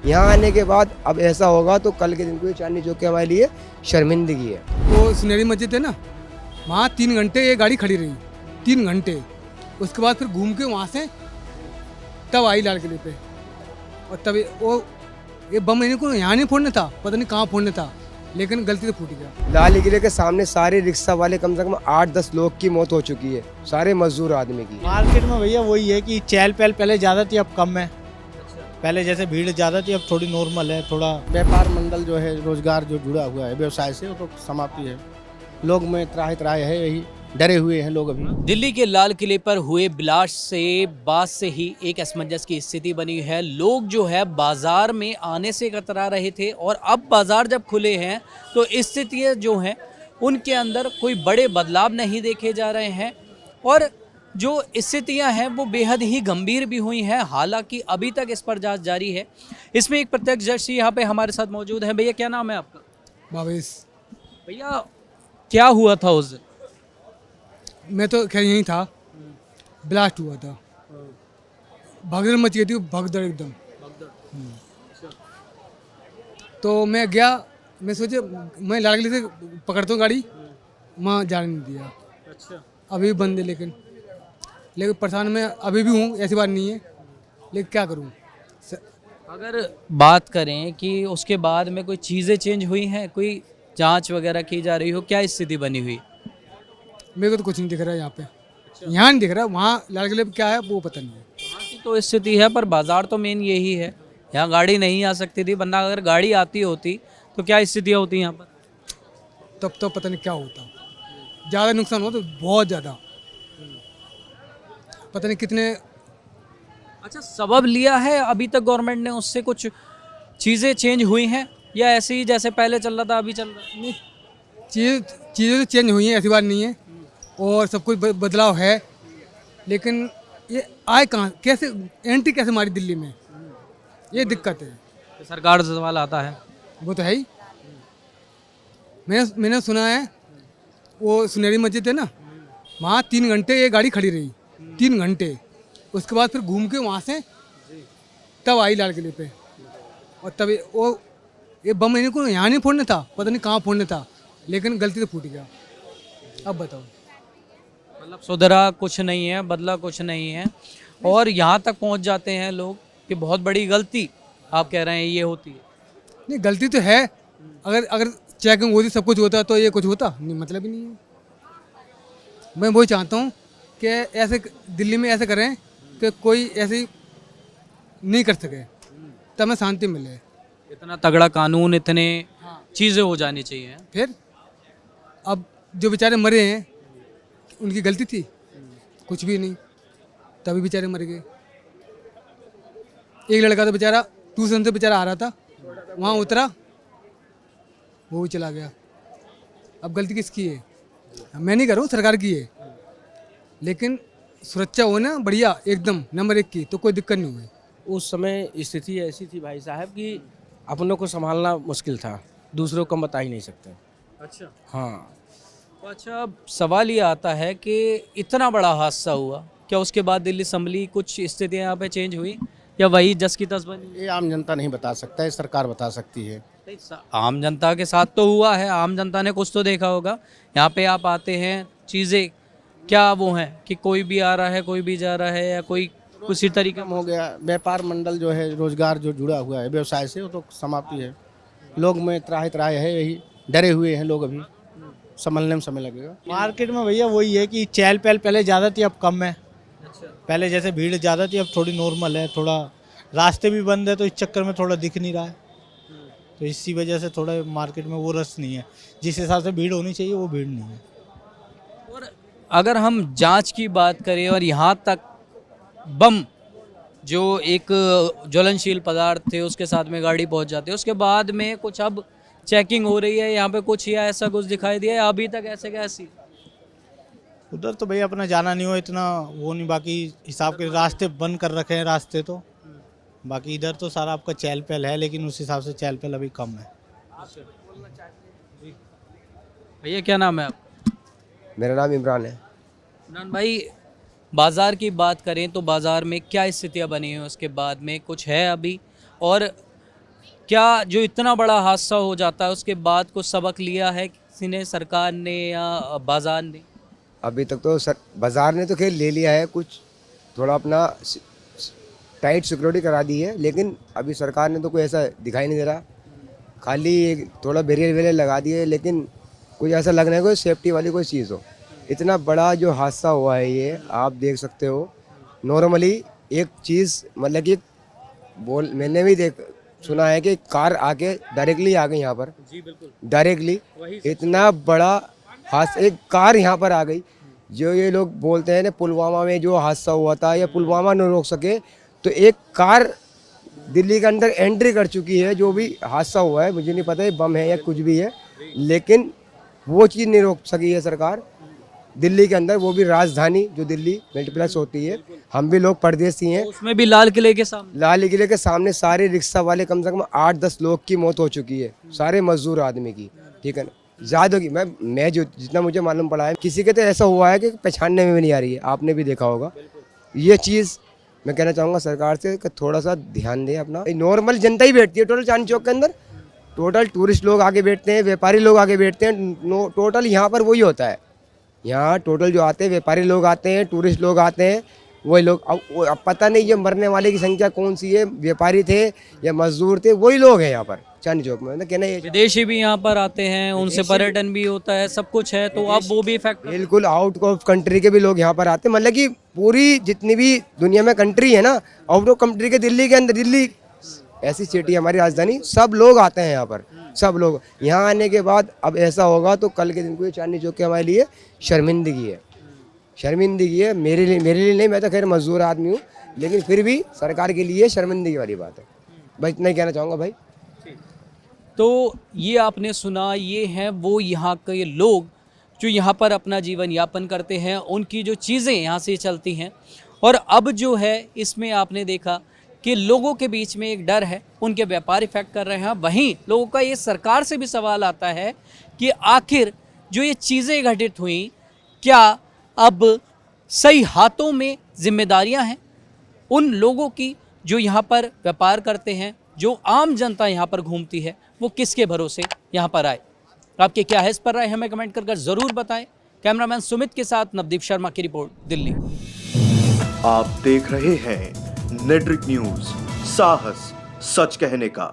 यहाँ आने के बाद अब ऐसा होगा तो कल के दिन को ये चांदनी चौक के हमारे लिए शर्मिंदगी है। वो सुनहरी मस्जिद है ना, वहाँ 3 घंटे ये गाड़ी खड़ी रही, 3 घंटे। उसके बाद फिर घूम के वहाँ से तब आई लाल किले पे, और तब ये बम इनको यहाँ नहीं फोड़ना था, पता नहीं कहाँ फोड़ना था, लेकिन गलती से फूट गया। लाल किले के सामने सारे रिक्शा वाले कम से कम 8-10 लोग की मौत हो चुकी है, सारे मजदूर आदमी की। मार्केट में भैया वही है कि चहल पहल पहले ज़्यादा थी, अब कम है। पहले जैसे भीड़ ज़्यादा थी, अब थोड़ी नॉर्मल है। थोड़ा व्यापार मंडल जो है, रोजगार जो जुड़ा हुआ है व्यवसाय से, वो तो समाप्ति है। लोग में त्राही है, यही डरे हुए हैं लोग अभी। दिल्ली के लाल किले पर हुए ब्लास्ट से बाद से ही एक असमंजस की स्थिति बनी है। लोग जो है बाजार में आने से कतरा रहे थे, और अब बाजार जब खुले हैं तो स्थितियाँ जो हैं उनके अंदर कोई बड़े बदलाव नहीं देखे जा रहे हैं, और जो स्थितियां हैं वो बेहद ही गंभीर भी हुई हैं। हालांकि अभी तक इस पर जांच जारी है। इसमें एक प्रत्यक्षदर्शी यहाँ पे हमारे साथ मौजूद है। भैया क्या नाम है आपका? भावेश। भैया क्या हुआ था उस दिन? मैं तो खैर यहीं था, ब्लास्ट हुआ था, भगदड़ मच गई थी, भगदड़ एकदम। तो मैं गया, मैं सोचे मैं लाल किले से पकड़ता हूँ गाड़ी, वहाँ जाने नहीं दिया। अच्छा, अभी भी बंद है, लेकिन परेशान मैं अभी भी हूँ, ऐसी बात नहीं है, लेकिन क्या करूँ। अगर बात करें कि उसके बाद में कोई चीज़ें चेंज हुई हैं, कोई जांच वगैरह की जा रही हो, क्या स्थिति बनी हुई? मेरे को तो कुछ नहीं दिख रहा है यहाँ पे। यहाँ नहीं दिख रहा, वहाँ लाल किले पे क्या है वो पता नहीं है। वहाँ की तो स्थिति है, पर बाजार तो मेन यही है। यहाँ गाड़ी नहीं आ सकती थी, वरना अगर गाड़ी आती होती तो क्या स्थितियाँ होती यहाँ पर? तब तो पता नहीं क्या होता, ज़्यादा नुकसान हो तो बहुत ज़्यादा, पता नहीं कितने। अच्छा, सबब लिया है अभी तक गवर्नमेंट ने उससे? कुछ चीज़ें चेंज हुई हैं या ऐसे ही जैसे पहले चल रहा था अभी चल रहा है? नहीं, चीज़ें तो चेंज हुई हैं, ऐसी बात नहीं है, और सब कुछ बदलाव है, लेकिन ये आए कहाँ, कैसे एंट्री कैसे मारी दिल्ली में, ये दिक्कत है। तो सरकार से सवाल आता है। वो तो है ही। मैंने सुना है वो सुनहरी मस्जिद है ना, वहाँ 3 घंटे ये गाड़ी खड़ी रही, 3 घंटे। उसके बाद फिर घूम के वहाँ से तब आई लाल किले पे, और तब ये बम इनको यहाँ नहीं फोड़ना था, पता नहीं कहाँ फोड़ना था, लेकिन गलती से फूट गया। अब बताओ। मतलब सुधरा कुछ नहीं है, बदला कुछ नहीं है, और यहाँ तक पहुँच जाते हैं लोग कि बहुत बड़ी गलती आप कह रहे हैं ये होती है। नहीं, गलती तो है। अगर चेकिंग होती, सब कुछ होता, तो ये कुछ होता नहीं, मतलब ही नहीं है। मैं वही चाहता हूँ कि ऐसे दिल्ली में ऐसे करें कि कोई ऐसी नहीं कर सके, तब हमें शांति मिले। इतना तगड़ा कानून, इतने चीज़ें हो जानी चाहिए। फिर अब जो बेचारे मरे हैं, उनकी गलती थी? कुछ भी नहीं, तभी बेचारे मर गए। एक लड़का तो बेचारा ट्यूशन से बेचारा आ रहा था, वहाँ उतरा, वो भी चला गया। अब गलती किसकी है? मैं नहीं कर रहा हूँ, सरकार की है, लेकिन सुरक्षा हो ना बढ़िया एकदम नंबर 1 की, तो कोई दिक्कत नहीं हुई। उस समय स्थिति ऐसी थी भाई साहब कि अपनों को संभालना मुश्किल था, दूसरों को बता ही नहीं सकते। अच्छा, हाँ, तो अच्छा, अब सवाल ये आता है कि इतना बड़ा हादसा हुआ, क्या उसके बाद दिल्ली संभली, कुछ स्थितियाँ यहाँ पे चेंज हुई, या वही जस की तस बनी? ये आम जनता नहीं बता सकता है, सरकार बता सकती है। आम जनता के साथ तो हुआ है, आम जनता ने कुछ तो देखा होगा। यहाँ पे आप आते हैं, चीज़ें क्या वो हैं कि कोई भी आ रहा है, कोई भी जा रहा है, या कोई उसी तरीके कम हो गया। व्यापार मंडल जो है, रोजगार जो जुड़ा हुआ है व्यवसाय से, वो तो समाप्ति है। लोग में त्राही है, यही डरे हुए हैं लोग अभी। संभलने में समय लगेगा। मार्केट में भैया वही है कि चहल पहल पहले ज़्यादा थी, अब कम है। पहले जैसे भीड़ ज़्यादा थी, अब थोड़ी नॉर्मल है। थोड़ा रास्ते भी बंद है, तो इस चक्कर में थोड़ा दिख नहीं रहा है, तो इसी वजह से थोड़ा मार्केट में वो रस नहीं है। जिस हिसाब से भीड़ होनी चाहिए वो भीड़ नहीं है। और अगर हम जांच की बात करें, और यहाँ तक बम जो एक ज्वलनशील पदार्थ थे उसके साथ में गाड़ी पहुँच जाती है, उसके बाद में कुछ अब चेकिंग हो रही है यहाँ पे, कुछ या ऐसा कुछ दिखाई दिया है अभी तक? ऐसे कैसी उधर तो भैया अपना जाना नहीं हो, इतना वो नहीं। बाकी हिसाब के रास्ते बंद कर रखे हैं, रास्ते तो बाकी इधर तो सारा आपका चहल पहल है, लेकिन उस हिसाब से चहल पहल अभी कम है। भैया क्या नाम है आप? मेरा नाम इमरान है। इमरान भाई, बाज़ार की बात करें तो बाज़ार में क्या स्थितियां बनी हैं उसके बाद में, कुछ है अभी? और क्या जो इतना बड़ा हादसा हो जाता है उसके बाद कुछ सबक लिया है किसी ने, सरकार ने या बाजार ने? अभी तक तो बाजार ने तो खेल ले लिया है, कुछ थोड़ा अपना टाइट सिक्योरिटी करा दी है, लेकिन अभी सरकार ने तो कोई ऐसा दिखाई नहीं दे रहा। खाली एक थोड़ा बैरियर वेरियर लगा दिए, लेकिन कुछ ऐसा लग रहा है कोई सेफ्टी वाली कोई चीज़ हो। इतना बड़ा जो हादसा हुआ है ये आप देख सकते हो। नॉर्मली एक चीज़ मतलब कि मैंने भी सुना है कि कार आके डायरेक्टली आ गई यहाँ पर। जी बिल्कुल, डायरेक्टली इतना बड़ा हादसा, एक कार यहाँ पर आ गई। जो ये लोग बोलते हैं ना पुलवामा में जो हादसा हुआ था या पुलवामा न रोक सके, तो एक कार दिल्ली के अंदर एंट्री कर चुकी है। जो भी हादसा हुआ है मुझे नहीं पता है बम है या कुछ भी है, लेकिन वो चीज़ नहीं रोक सकी है सरकार दिल्ली के अंदर, वो भी राजधानी जो दिल्ली मल्टीप्लेक्स होती है। हम भी लोग परदेसी हैं। उसमें भी लाल किले के सामने लाल किले के सामने सारे रिक्शा वाले कम से कम 8-10 लोग की मौत हो चुकी है, सारे मजदूर आदमी की, ठीक है ना, ज़्यादा होगी। मैं जो जितना मुझे मालूम पड़ा है, किसी के तो ऐसा हुआ है कि पहचानने में भी नहीं आ रही है। आपने भी देखा होगा ये चीज़। मैं कहना चाहूँगा सरकार से कि थोड़ा सा ध्यान दें अपना। नॉर्मल जनता ही बैठती है टोटल चांदनी चौक के अंदर, टोटल टूरिस्ट लोग आगे बैठते हैं, व्यापारी लोग आगे बैठते हैं। टोटल यहाँ पर वही होता है। यहाँ टोटल जो आते हैं व्यापारी लोग आते हैं, टूरिस्ट लोग आते हैं, वही लोग। अब पता नहीं ये मरने वाले की संख्या कौन सी है, व्यापारी थे या मजदूर थे, वही लोग हैं यहाँ पर चांदनी चौक में। मतलब कहना ये विदेशी भी यहाँ पर आते हैं, उनसे पर्यटन भी होता है, सब कुछ है, तो अब वो भी इफेक्ट। बिल्कुल आउट ऑफ कंट्री के भी लोग यहाँ पर आते हैं। मतलब कि पूरी जितनी भी दुनिया में कंट्री है ना, आउट ऑफ कंट्री के दिल्ली के अंदर, दिल्ली ऐसी सिटी हमारी राजधानी, सब लोग आते हैं यहाँ पर। सब लोग यहाँ आने के बाद अब ऐसा होगा तो कल के दिन को ये चांदनी चौक के हमारे लिए शर्मिंदगी है। शर्मिंदगी है मेरे लिए नहीं, मैं तो खैर मजदूर आदमी हूँ, लेकिन फिर भी सरकार के लिए शर्मिंदगी वाली बात है। बस इतना ही कहना चाहूँगा भाई। तो ये आपने सुना, ये हैं वो यहाँ के लोग जो यहाँ पर अपना जीवन यापन करते हैं, उनकी जो चीज़ें यहाँ से चलती हैं। और अब जो है इसमें आपने देखा कि लोगों के बीच में एक डर है, उनके व्यापार इफेक्ट कर रहे हैं। वहीं लोगों का ये सरकार से भी सवाल आता है कि आखिर जो ये चीज़ें घटित हुई, क्या अब सही हाथों में जिम्मेदारियां हैं उन लोगों की जो यहाँ पर व्यापार करते हैं, जो आम जनता यहाँ पर घूमती है, वो किसके भरोसे यहाँ पर आए? आपके क्या है इस पर राय, हमें कमेंट कर ज़रूर बताएं। कैमरामैन सुमित के साथ नवदीप शर्मा की रिपोर्ट, दिल्ली। आप देख रहे हैं नेट्रिक न्यूज, साहस सच कहने का।